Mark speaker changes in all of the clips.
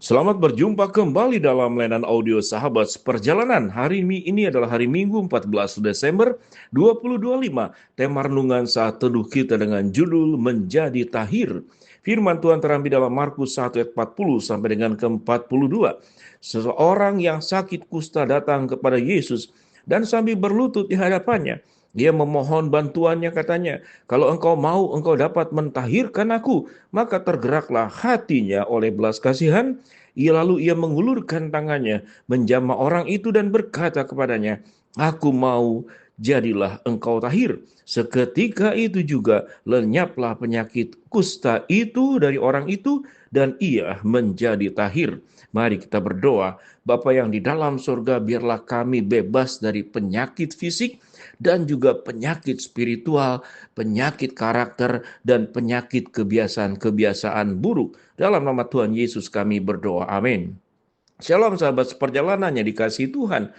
Speaker 1: Selamat berjumpa kembali dalam layanan audio Sahabat Seperjalanan. Ini adalah hari Minggu 14 Desember 2025. Tema renungan saat teduh kita dengan judul Menjadi Tahir. Firman Tuhan terambil dalam Markus 1 ayat 40 sampai dengan ke-42. Seseorang yang sakit kusta datang kepada Yesus dan sambil berlutut di hadapannya. Dia memohon bantuannya, katanya, "Kalau engkau mau, engkau dapat mentahirkan aku." Maka tergeraklah hatinya oleh belas kasihan. Ia mengulurkan tangannya, menjamah orang itu dan berkata kepadanya, "Aku mau, jadilah engkau tahir." Seketika itu juga lenyaplah penyakit kusta itu dari orang itu dan ia menjadi tahir. Mari kita berdoa. Bapa yang di dalam surga, biarlah kami bebas dari penyakit fisik dan juga penyakit spiritual, penyakit karakter, dan penyakit kebiasaan-kebiasaan buruk. Dalam nama Tuhan Yesus kami berdoa. Amin. Shalom sahabat seperjalanan yang dikasihi Tuhan.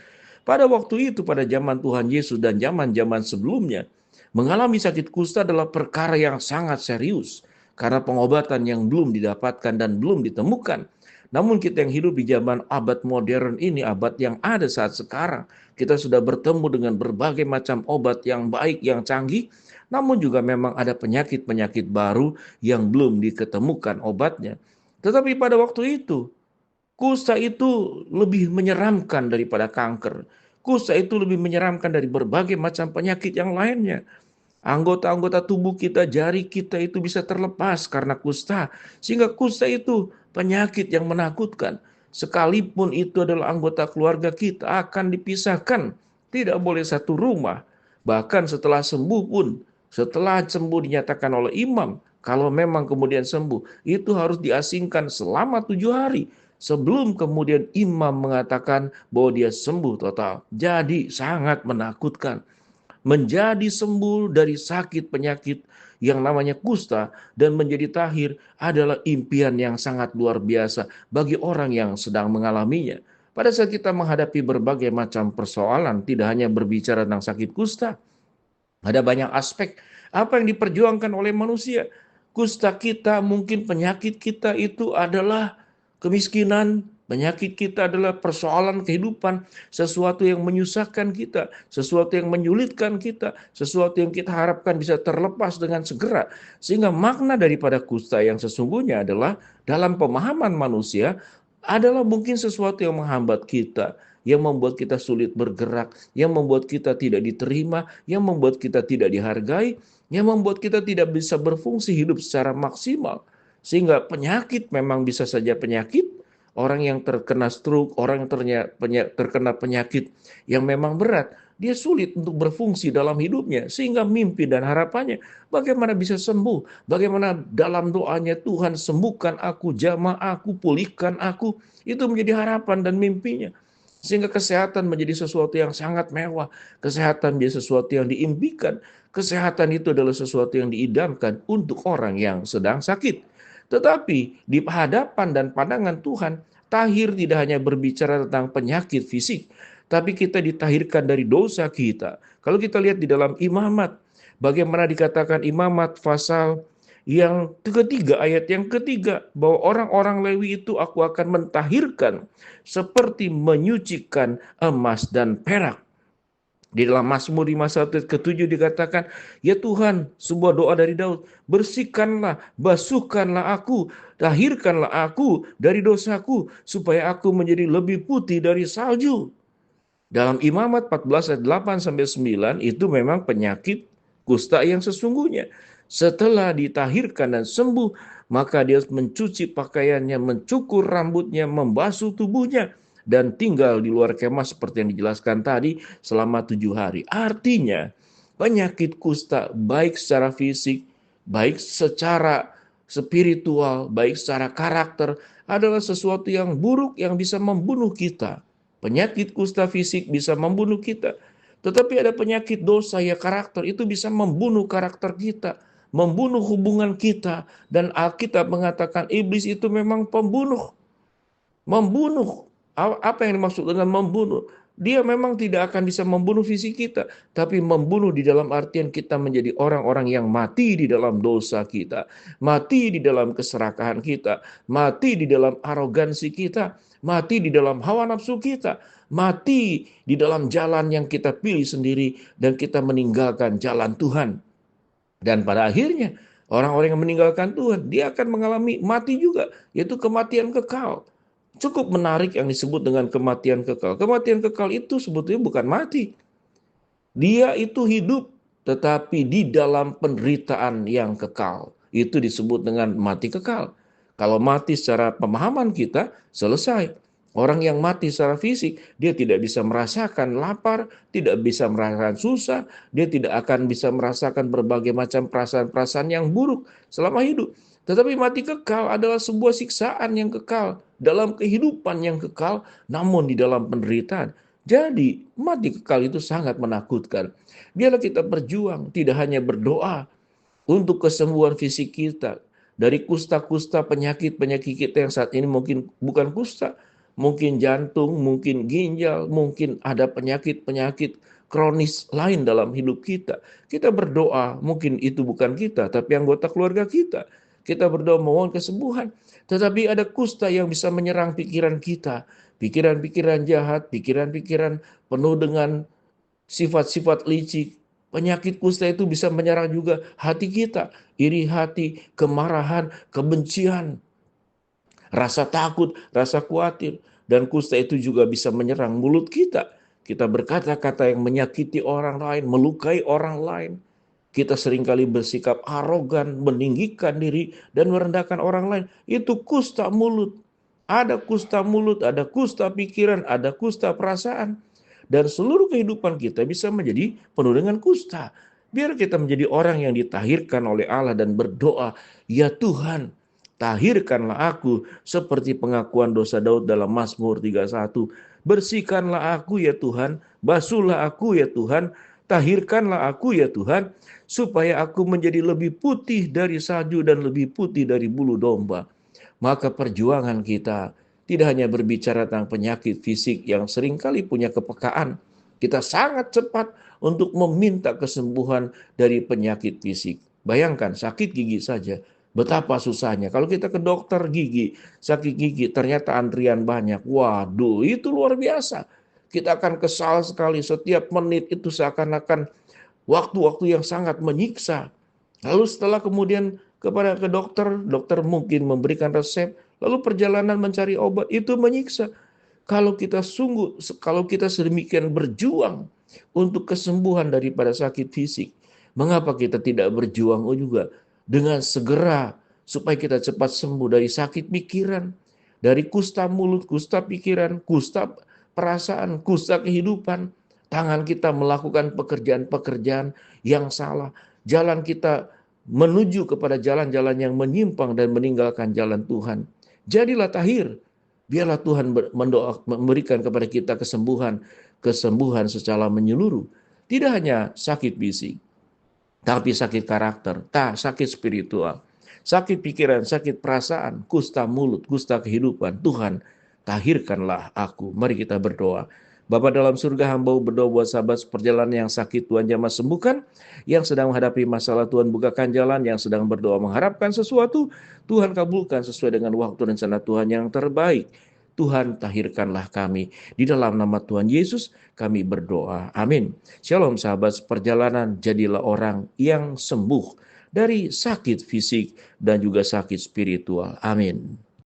Speaker 1: Pada waktu itu, pada zaman Tuhan Yesus dan zaman-zaman sebelumnya, mengalami sakit kusta adalah perkara yang sangat serius karena pengobatan yang belum didapatkan dan belum ditemukan. Namun kita yang hidup di zaman abad modern ini, abad yang ada saat sekarang, kita sudah bertemu dengan berbagai macam obat yang baik, yang canggih, namun juga memang ada penyakit-penyakit baru yang belum diketemukan obatnya. Tetapi pada waktu itu, kusta itu lebih menyeramkan daripada kanker. Kusta itu lebih menyeramkan dari berbagai macam penyakit yang lainnya. Anggota-anggota tubuh kita, jari kita itu bisa terlepas karena kusta. Sehingga kusta itu penyakit yang menakutkan. Sekalipun itu adalah anggota keluarga kita, akan dipisahkan. Tidak boleh satu rumah. Bahkan setelah sembuh dinyatakan oleh imam, kalau memang kemudian sembuh, itu harus diasingkan selama 7 hari. Sebelum kemudian imam mengatakan bahwa dia sembuh total. Jadi sangat menakutkan. Menjadi sembuh dari sakit penyakit yang namanya kusta dan menjadi tahir adalah impian yang sangat luar biasa bagi orang yang sedang mengalaminya. Pada saat kita menghadapi berbagai macam persoalan, tidak hanya berbicara tentang sakit kusta, ada banyak aspek apa yang diperjuangkan oleh manusia. Kusta kita, mungkin penyakit kita itu adalah kemiskinan, penyakit kita adalah persoalan kehidupan, sesuatu yang menyusahkan kita, sesuatu yang menyulitkan kita, sesuatu yang kita harapkan bisa terlepas dengan segera. Sehingga makna daripada kusta yang sesungguhnya adalah dalam pemahaman manusia adalah mungkin sesuatu yang menghambat kita, yang membuat kita sulit bergerak, yang membuat kita tidak diterima, yang membuat kita tidak dihargai, yang membuat kita tidak bisa berfungsi hidup secara maksimal. Sehingga penyakit memang bisa saja penyakit, orang yang terkena stroke, orang yang terkena penyakit yang memang berat, dia sulit untuk berfungsi dalam hidupnya, sehingga mimpi dan harapannya bagaimana bisa sembuh, bagaimana dalam doanya, "Tuhan sembuhkan aku, jamah aku, pulihkan aku," itu menjadi harapan dan mimpinya. Sehingga kesehatan menjadi sesuatu yang sangat mewah. Kesehatan menjadi sesuatu yang diimpikan. Kesehatan itu adalah sesuatu yang diidamkan untuk orang yang sedang sakit. Tetapi di hadapan dan pandangan Tuhan, tahir tidak hanya berbicara tentang penyakit fisik, tapi kita ditahirkan dari dosa kita. Kalau kita lihat di dalam Imamat, bagaimana dikatakan Imamat pasal yang ketiga, ayat yang ketiga, bahwa orang-orang Lewi itu aku akan mentahirkan seperti menyucikan emas dan perak. Di dalam Mazmur 51 ke-7 dikatakan, "Ya Tuhan," sebuah doa dari Daud, "bersihkanlah, basuhkanlah aku, tahirkanlah aku dari dosaku, supaya aku menjadi lebih putih dari salju." Dalam Imamat 14 ayat 8 sampai 9 itu memang penyakit kusta yang sesungguhnya. Setelah ditahirkan dan sembuh, maka dia mencuci pakaiannya, mencukur rambutnya, membasuh tubuhnya, dan tinggal di luar kemah seperti yang dijelaskan tadi selama 7 hari. Artinya penyakit kusta baik secara fisik, baik secara spiritual, baik secara karakter adalah sesuatu yang buruk yang bisa membunuh kita. Penyakit kusta fisik bisa membunuh kita. Tetapi ada penyakit dosa ya karakter, itu bisa membunuh karakter kita, membunuh hubungan kita. Dan Alkitab mengatakan iblis itu memang pembunuh. Membunuh. Apa yang dimaksud dengan membunuh? Dia memang tidak akan bisa membunuh fisik kita, tapi membunuh di dalam artian kita menjadi orang-orang yang mati di dalam dosa kita, mati di dalam keserakahan kita, mati di dalam arogansi kita, mati di dalam hawa nafsu kita, mati di dalam jalan yang kita pilih sendiri, dan kita meninggalkan jalan Tuhan. Dan pada akhirnya, orang-orang yang meninggalkan Tuhan, dia akan mengalami mati juga, yaitu kematian kekal. Cukup menarik yang disebut dengan kematian kekal. Kematian kekal itu sebetulnya bukan mati. Dia itu hidup, tetapi di dalam penderitaan yang kekal. Itu disebut dengan mati kekal. Kalau mati secara pemahaman kita, selesai. Orang yang mati secara fisik, dia tidak bisa merasakan lapar, tidak bisa merasakan susah, dia tidak akan bisa merasakan berbagai macam perasaan-perasaan yang buruk selama hidup. Tetapi mati kekal adalah sebuah siksaan yang kekal, dalam kehidupan yang kekal, namun di dalam penderitaan. Jadi, mati kekal itu sangat menakutkan. Biarlah kita berjuang, tidak hanya berdoa untuk kesembuhan fisik kita, dari kusta-kusta penyakit-penyakit kita yang saat ini mungkin bukan kusta, mungkin jantung, mungkin ginjal, mungkin ada penyakit-penyakit kronis lain dalam hidup kita. Kita berdoa, mungkin itu bukan kita, tapi anggota keluarga kita. Kita berdoa mohon kesembuhan. Tetapi ada kusta yang bisa menyerang pikiran kita. Pikiran-pikiran jahat, pikiran-pikiran penuh dengan sifat-sifat licik. Penyakit kusta itu bisa menyerang juga hati kita. Iri hati, kemarahan, kebencian, rasa takut, rasa khawatir. Dan kusta itu juga bisa menyerang mulut kita. Kita berkata-kata yang menyakiti orang lain, melukai orang lain. Kita seringkali bersikap arogan, meninggikan diri, dan merendahkan orang lain. Itu kusta mulut. Ada kusta mulut, ada kusta pikiran, ada kusta perasaan. Dan seluruh kehidupan kita bisa menjadi penuh dengan kusta. Biar kita menjadi orang yang ditahirkan oleh Allah dan berdoa, ya Tuhan, tahirkanlah aku seperti pengakuan dosa Daud dalam Mazmur 31. Bersihkanlah aku ya Tuhan, basuhlah aku ya Tuhan, tahirkanlah aku ya Tuhan, supaya aku menjadi lebih putih dari salju dan lebih putih dari bulu domba. Maka perjuangan kita tidak hanya berbicara tentang penyakit fisik yang seringkali punya kepekaan. Kita sangat cepat untuk meminta kesembuhan dari penyakit fisik. Bayangkan sakit gigi saja, betapa susahnya. Kalau kita ke dokter gigi, sakit gigi, ternyata antrian banyak. Waduh, itu luar biasa. Kita akan kesal sekali, setiap menit itu seakan-akan waktu-waktu yang sangat menyiksa. Lalu setelah kemudian ke dokter, dokter mungkin memberikan resep, lalu perjalanan mencari obat itu menyiksa. Kalau kita sedemikian berjuang untuk kesembuhan daripada sakit fisik, mengapa kita tidak berjuang juga dengan segera supaya kita cepat sembuh dari sakit pikiran, dari kusta mulut, kusta pikiran, kusta perasaan, kusta kehidupan. Tangan kita melakukan pekerjaan-pekerjaan yang salah. Jalan kita menuju kepada jalan-jalan yang menyimpang dan meninggalkan jalan Tuhan. Jadilah tahir. Biarlah Tuhan memberikan kepada kita kesembuhan secara menyeluruh. Tidak hanya sakit fisik, tapi sakit karakter, sakit spiritual, sakit pikiran, sakit perasaan, kusta mulut, kusta kehidupan. Tuhan, tahirkanlah aku. Mari kita berdoa. Bapa dalam surga, hamba berdoa buat sahabat perjalanan yang sakit, Tuhan jamah sembuhkan. Yang sedang menghadapi masalah, Tuhan bukakan jalan. Yang sedang berdoa mengharapkan sesuatu, Tuhan kabulkan sesuai dengan waktu dan rencana Tuhan yang terbaik. Tuhan, tahirkanlah kami. Di dalam nama Tuhan Yesus kami berdoa. Amin. Shalom sahabat perjalanan, jadilah orang yang sembuh dari sakit fisik dan juga sakit spiritual. Amin.